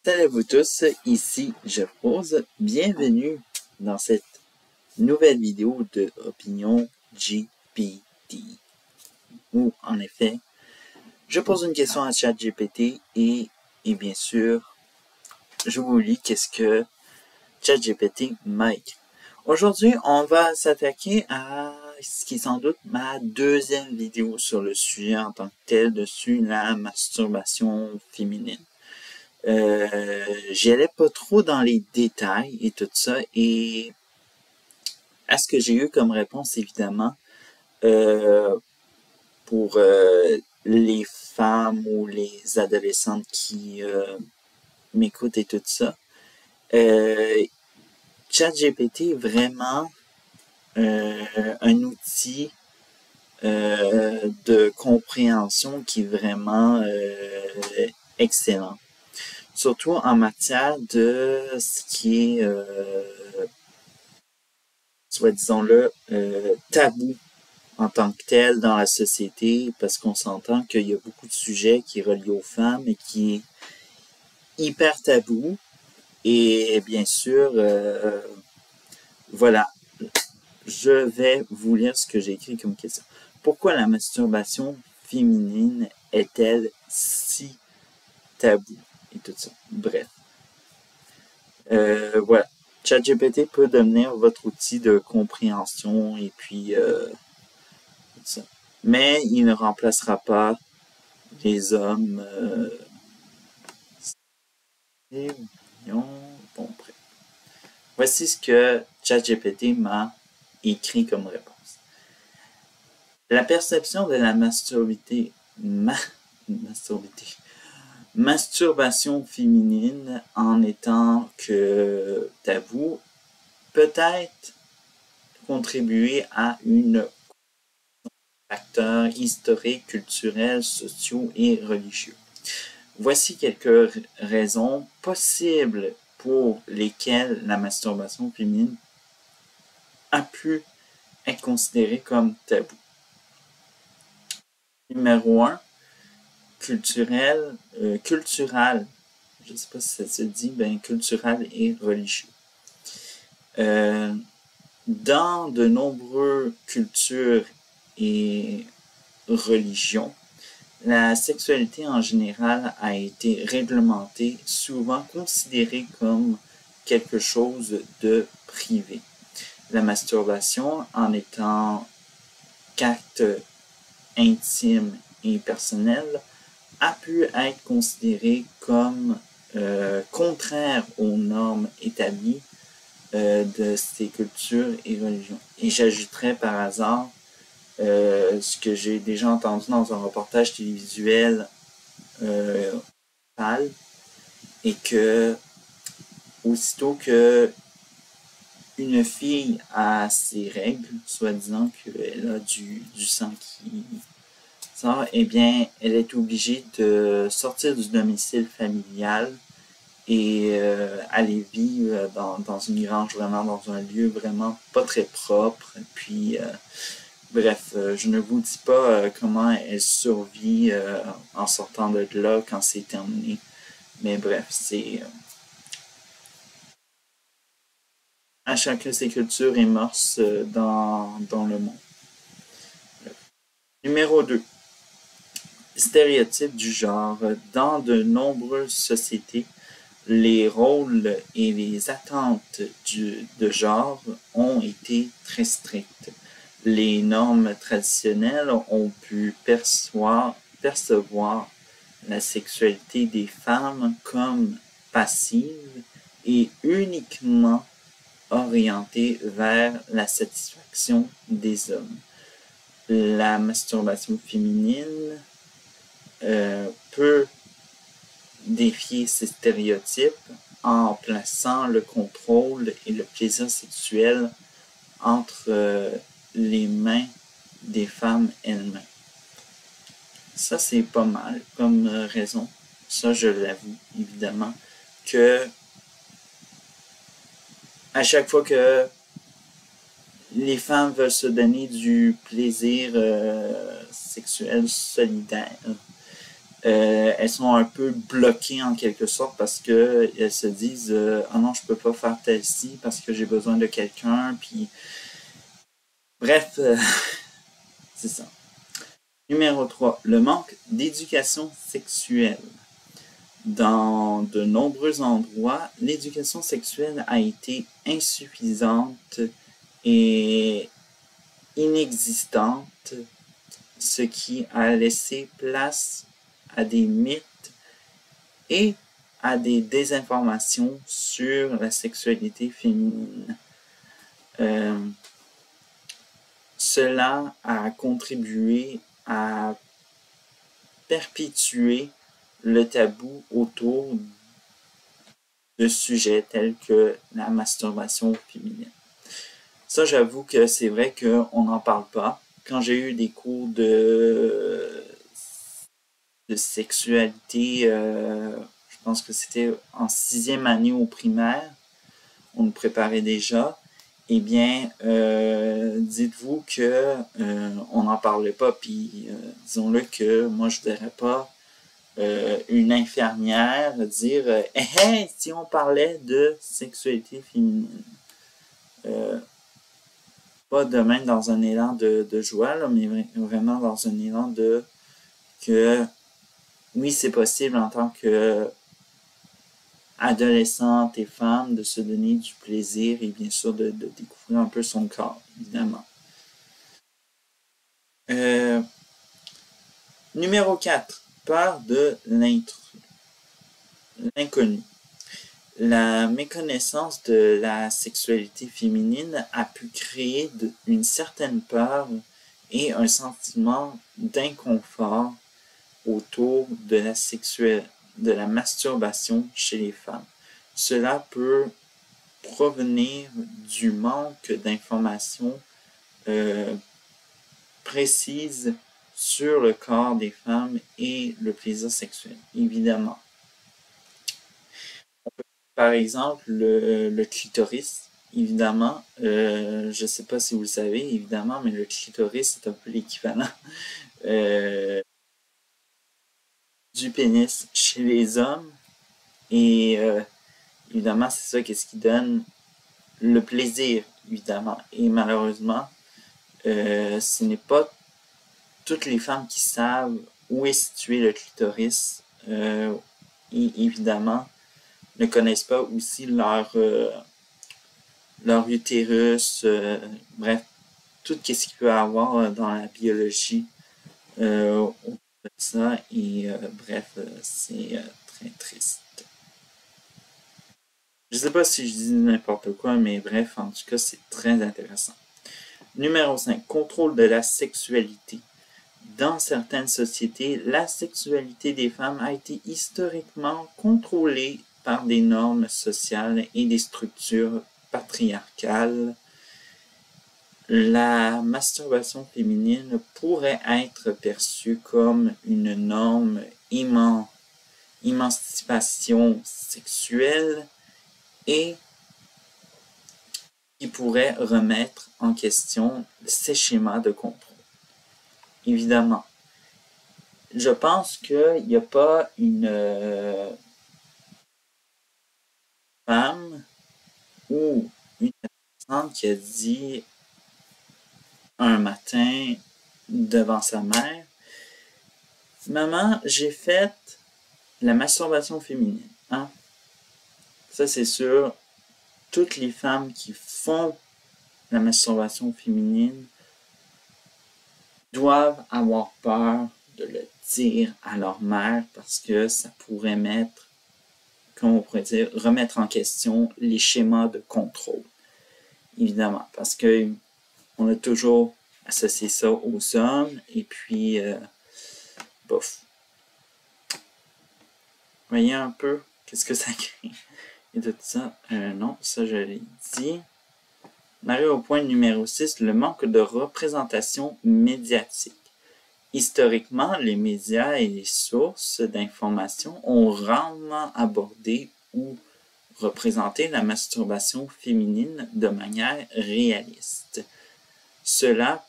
Salut à vous tous, ici Jeff Rose. Bienvenue dans cette nouvelle vidéo de Opinion GPT. Où, en effet, je pose une question à ChatGPT et bien sûr, je vous lis qu'est-ce que ChatGPT m'a écrit. Aujourd'hui, on va s'attaquer à ce qui est sans doute ma deuxième vidéo sur le sujet en tant que tel, dessus la masturbation féminine. J'y allais pas trop dans les détails et tout ça, et à ce que j'ai eu comme réponse, évidemment, pour les femmes ou les adolescentes qui m'écoutent et tout ça, ChatGPT est vraiment un outil de compréhension qui est vraiment excellent. Surtout en matière de ce qui est, soit disons-le, tabou en tant que tel dans la société, parce qu'on s'entend qu'il y a beaucoup de sujets qui sont reliés aux femmes et qui est hyper tabou. Et bien sûr, voilà, je vais vous lire ce que j'ai écrit comme question. Pourquoi la masturbation féminine est-elle si tabou? Et tout ça. Bref. Voilà. ChatGPT peut devenir votre outil de compréhension et puis tout ça. Mais il ne remplacera pas les hommes. Bon, bref. Voici ce que ChatGPT m'a écrit comme réponse. La perception de la masturbation féminine en étant que tabou peut-être contribuer à une facteurs historiques, culturels, sociaux et religieux. Voici quelques raisons possibles pour lesquelles la masturbation féminine a pu être considérée comme tabou. Numéro 1, culturel, je ne sais pas si ça se dit, culturel et religieux. Dans de nombreuses cultures et religions, la sexualité en général a été réglementée, souvent considérée comme quelque chose de privé. La masturbation, en étant qu'acte intime et personnel, a pu être considérée comme contraire aux normes établies de ces cultures et religions. Et j'ajouterais par hasard ce que j'ai déjà entendu dans un reportage télévisuel et que aussitôt que une fille a ses règles, soi-disant qu'elle a du sang qui sort, eh bien, elle est obligée de sortir du domicile familial et aller vivre dans une grange, vraiment dans un lieu vraiment pas très propre. Puis, bref, je ne vous dis pas comment elle survit en sortant de là quand c'est terminé. Mais bref, c'est à chacun ses cultures et mœurs dans le monde. Numéro 2. Stéréotypes du genre. Dans de nombreuses sociétés, les rôles et les attentes de genre ont été très strictes. Les normes traditionnelles ont pu percevoir la sexualité des femmes comme passive et uniquement orientée vers la satisfaction des hommes. La masturbation féminine peut défier ces stéréotypes en plaçant le contrôle et le plaisir sexuel entre les mains des femmes elles-mêmes. Ça, c'est pas mal comme raison. Ça, je l'avoue, évidemment, que à chaque fois que les femmes veulent se donner du plaisir sexuel solidaire, elles sont un peu bloquées en quelque sorte parce que elles se disent ah non, je peux pas faire tel ci parce que j'ai besoin de quelqu'un. Puis bref, c'est ça. Numéro 3, le manque d'éducation sexuelle. Dans de nombreux endroits, l'éducation sexuelle a été insuffisante et inexistante, ce qui a laissé place à des mythes et à des désinformations sur la sexualité féminine. Cela a contribué à perpétuer le tabou autour de sujets tels que la masturbation féminine. Ça, j'avoue que c'est vrai qu'on n'en parle pas. Quand j'ai eu des cours de sexualité, je pense que c'était en 6e année au primaire, on nous préparait déjà. Eh bien, dites-vous que on n'en parlait pas, puis disons-le que moi je ne verrais pas une infirmière dire hey, si on parlait de sexualité féminine. Pas de même dans un élan de joie, là, mais vraiment dans un élan de que oui, c'est possible en tant que adolescente et femme de se donner du plaisir et bien sûr de découvrir un peu son corps, évidemment. Numéro 4, peur de l'inconnu. La méconnaissance de la sexualité féminine a pu créer une certaine peur et un sentiment d'inconfort autour de la masturbation chez les femmes. Cela peut provenir du manque d'informations précises sur le corps des femmes et le plaisir sexuel, évidemment. Par exemple, le clitoris, évidemment, je ne sais pas si vous le savez, évidemment, mais le clitoris, c'est un peu l'équivalent du pénis chez les hommes. Et évidemment, c'est ça qu'est-ce qui donne le plaisir, évidemment. Et malheureusement, ce n'est pas toutes les femmes qui savent où est situé le clitoris. Et évidemment, ne connaissent pas aussi leur utérus, bref, tout ce qu'il peut y avoir dans la biologie autour de ça. Et bref, c'est très triste. Je sais pas si je dis n'importe quoi, mais bref, en tout cas, c'est très intéressant. Numéro 5, contrôle de la sexualité. Dans certaines sociétés, la sexualité des femmes a été historiquement contrôlée par des normes sociales et des structures patriarcales. La masturbation féminine pourrait être perçue comme une norme émancipation sexuelle et qui pourrait remettre en question ces schémas de contrôle. Évidemment, je pense qu'il n'y a pas une femme ou une adolescente qui a dit un matin devant sa mère « Maman, j'ai fait la masturbation féminine. » Hein? Ça, c'est sûr. Toutes les femmes qui font la masturbation féminine doivent avoir peur de le dire à leur mère parce que ça pourrait mettre, comme on pourrait dire, remettre en question les schémas de contrôle. Évidemment, parce que on a toujours associé ça aux hommes et puis, bof. Voyez un peu qu'est-ce que ça crée. Et tout ça, non, ça je l'ai dit. On arrive au point numéro 6, le manque de représentation médiatique. Historiquement, les médias et les sources d'information ont rarement abordé ou représenté la masturbation féminine de manière réaliste. Cela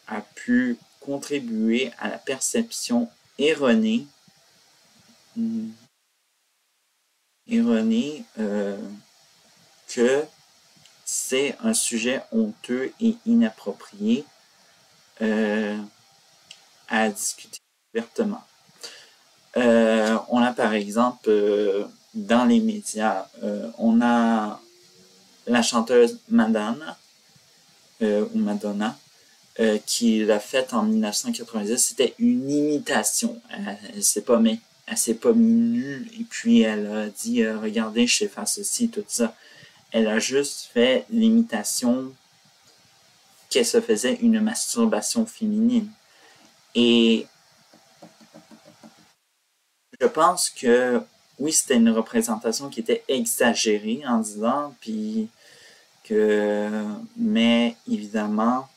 a pu contribuer à la perception erronée, que c'est un sujet honteux et inapproprié à discuter ouvertement. On a par exemple dans les médias, on a la chanteuse Madonna, ou Madonna, qui l'a faite en 1990. C'était une imitation. Elle s'est pas mise nue et puis elle a dit regardez, je sais faire ceci, tout ça. Elle a juste fait l'imitation qu'elle se faisait une masturbation féminine. Et je pense que oui, c'était une représentation qui était exagérée en disant, puis mais évidemment,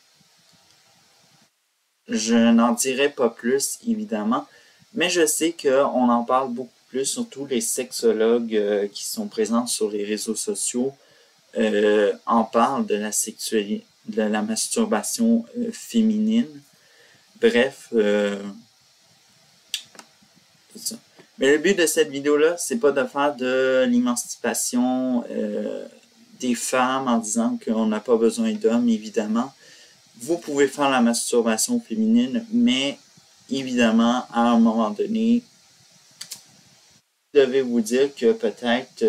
je n'en dirai pas plus, évidemment, mais je sais qu'on en parle beaucoup plus, surtout les sexologues qui sont présents sur les réseaux sociaux en parlent de la sexualité, de la masturbation féminine. Bref, c'est ça. Mais le but de cette vidéo-là, c'est pas de faire de l'émancipation des femmes en disant qu'on n'a pas besoin d'hommes, évidemment. Vous pouvez faire la masturbation féminine, mais évidemment, à un moment donné, vous devez vous dire que peut-être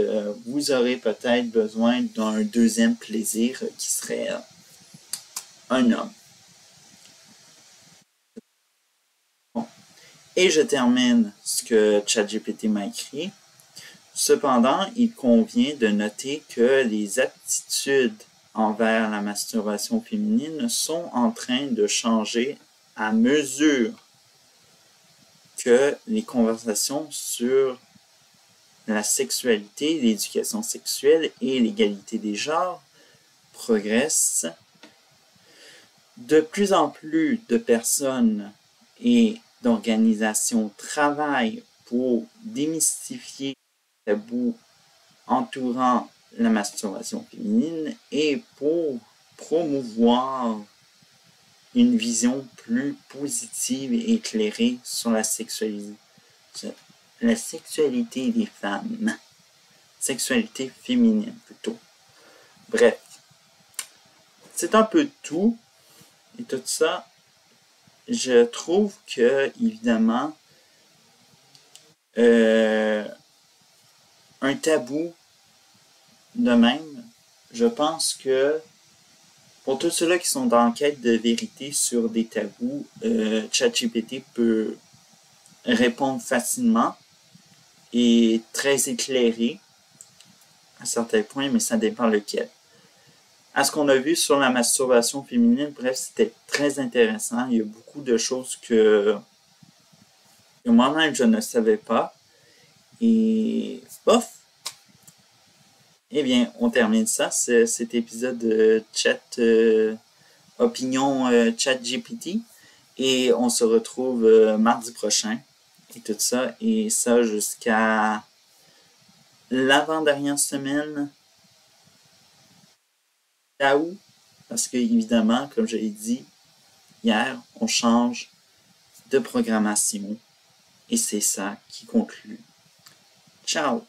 vous aurez peut-être besoin d'un deuxième plaisir qui serait un homme. Bon. Et je termine ce que ChatGPT m'a écrit. Cependant, il convient de noter que les aptitudes envers la masturbation féminine sont en train de changer à mesure que les conversations sur la sexualité, l'éducation sexuelle et l'égalité des genres progressent. De plus en plus de personnes et d'organisations travaillent pour démystifier les tabous entourant la masturbation féminine et pour promouvoir une vision plus positive et éclairée sur la sexualité des femmes. Sexualité féminine, plutôt. Bref. C'est un peu tout. Et tout ça, je trouve que, évidemment, un tabou de même, je pense que pour tous ceux-là qui sont en quête de vérité sur des tabous, ChatGPT peut répondre facilement et très éclairé à certains points, mais ça dépend lequel. À ce qu'on a vu sur la masturbation féminine, bref, c'était très intéressant. Il y a beaucoup de choses que moi-même je ne savais pas. Et bof! Eh bien, on termine ça, cet épisode de Opinion ChatGPT. Et on se retrouve mardi prochain. Et tout ça. Et ça jusqu'à l'avant-dernière semaine d'août. Parce que, évidemment, comme je l'ai dit hier, on change de programmation. Et c'est ça qui conclut. Ciao!